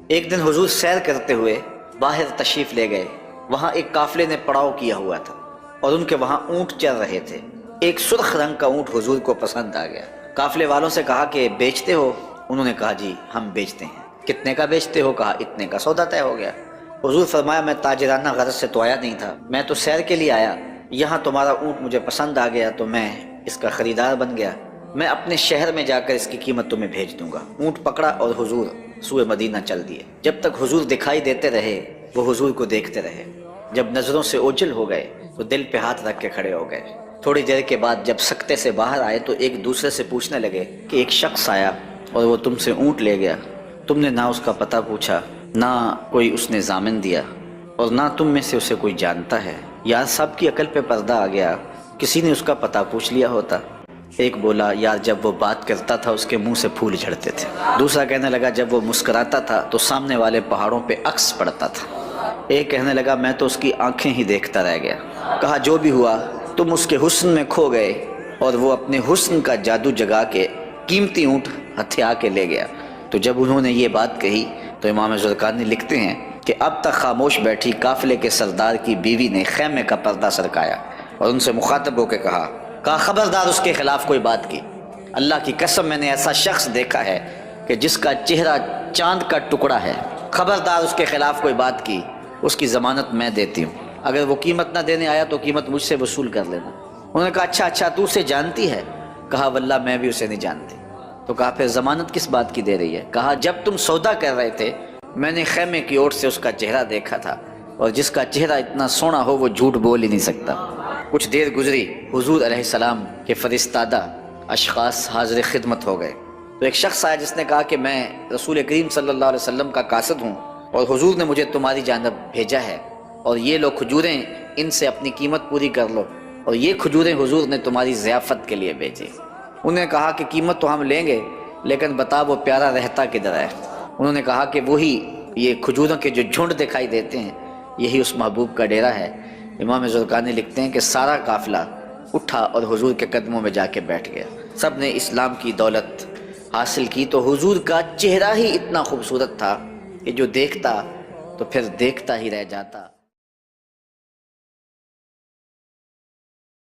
ایک دن حضور سیر کرتے ہوئے باہر تشریف لے گئے۔ وہاں ایک قافلے نے پڑاؤ کیا ہوا تھا اور ان کے وہاں اونٹ چل رہے تھے۔ ایک سرخ رنگ کا اونٹ حضور کو پسند آ گیا۔ قافلے والوں سے کہا کہ بیچتے ہو؟ انہوں نے کہا جی ہم بیچتے ہیں۔ کتنے کا بیچتے ہو؟ کہا اتنے کا۔ سودا طے ہو گیا۔ حضور فرمایا میں تاجرانہ غرض سے تو آیا نہیں تھا، میں تو سیر کے لیے آیا، یہاں تمہارا اونٹ مجھے پسند آ گیا تو میں اس کا خریدار بن گیا، میں اپنے شہر میں جا کر اس کی قیمت تمہیں بھیج دوں گا۔ اونٹ پکڑا اور حضور سوئے مدینہ چل دیے۔ جب تک حضور دکھائی دیتے رہے وہ حضور کو دیکھتے رہے۔ جب نظروں سے اوجھل ہو گئے تو دل پہ ہاتھ رکھ کے کھڑے ہو گئے۔ تھوڑی دیر کے بعد جب سکتے سے باہر آئے تو ایک دوسرے سے پوچھنے لگے کہ ایک شخص آیا اور وہ تم سے اونٹ لے گیا، تم نے نہ اس کا پتہ پوچھا، نہ کوئی اس نے ضامن دیا، اور نہ تم میں سے اسے کوئی جانتا ہے۔ یار صاحب کی عقل پہ پردہ آ گیا، کسی نے اس کا پتہ پوچھ لیا ہوتا۔ ایک بولا یار جب وہ بات کرتا تھا اس کے منہ سے پھول جھڑتے تھے۔ دوسرا کہنے لگا جب وہ مسکراتا تھا تو سامنے والے پہاڑوں پہ عکس پڑتا تھا۔ ایک کہنے لگا میں تو اس کی آنکھیں ہی دیکھتا رہ گیا۔ کہا جو بھی ہوا تم اس کے حسن میں کھو گئے اور وہ اپنے حسن کا جادو جگا کے قیمتی اونٹ ہتھیا کے لے گیا۔ تو جب انہوں نے یہ بات کہی تو امام زرقانی لکھتے ہیں کہ اب تک خاموش بیٹھی قافلے کے سردار کی بیوی نے خیمے کا پردہ سرکایا اور ان سے مخاطب ہو کے کہا خبردار اس کے خلاف کوئی بات کی، اللہ کی قسم میں نے ایسا شخص دیکھا ہے کہ جس کا چہرہ چاند کا ٹکڑا ہے، خبردار اس کے خلاف کوئی بات کی، اس کی ضمانت میں دیتی ہوں، اگر وہ قیمت نہ دینے آیا تو قیمت مجھ سے وصول کر لینا۔ انہوں نے کہا اچھا تو اسے جانتی ہے؟ کہا واللہ میں بھی اسے نہیں جانتی۔ تو کہا پھر ضمانت کس بات کی دے رہی ہے؟ کہا جب تم سودا کر رہے تھے میں نے خیمے کی اوٹ سے اس کا چہرہ دیکھا تھا، اور جس کا چہرہ اتنا سونا ہو وہ جھوٹ بول ہی نہیں سکتا۔ کچھ دیر گزری، حضور علیہ السلام کے فرستادہ اشخاص حاضر خدمت ہو گئے۔ تو ایک شخص آیا جس نے کہا کہ میں رسول کریم صلی اللہ علیہ وسلم کا قاصد ہوں اور حضور نے مجھے تمہاری جانب بھیجا ہے، اور یہ لو کھجوریں، ان سے اپنی قیمت پوری کر لو، اور یہ کھجوریں حضور نے تمہاری ضیافت کے لیے بھیجی۔ انہوں نے کہا کہ قیمت تو ہم لیں گے لیکن بتا وہ پیارا رہتا کدھر ہے؟ انہوں نے کہا کہ وہی یہ کھجوروں کے جو جھنڈ دکھائی دیتے ہیں یہی اس محبوب کا ڈیرا ہے۔ امام زرقانی لکھتے ہیں کہ سارا قافلہ اٹھا اور حضور کے قدموں میں جا کے بیٹھ گیا۔ سب نے اسلام کی دولت حاصل کی تو حضور کا چہرہ ہی اتنا خوبصورت تھا کہ جو دیکھتا تو پھر دیکھتا ہی رہ جاتا۔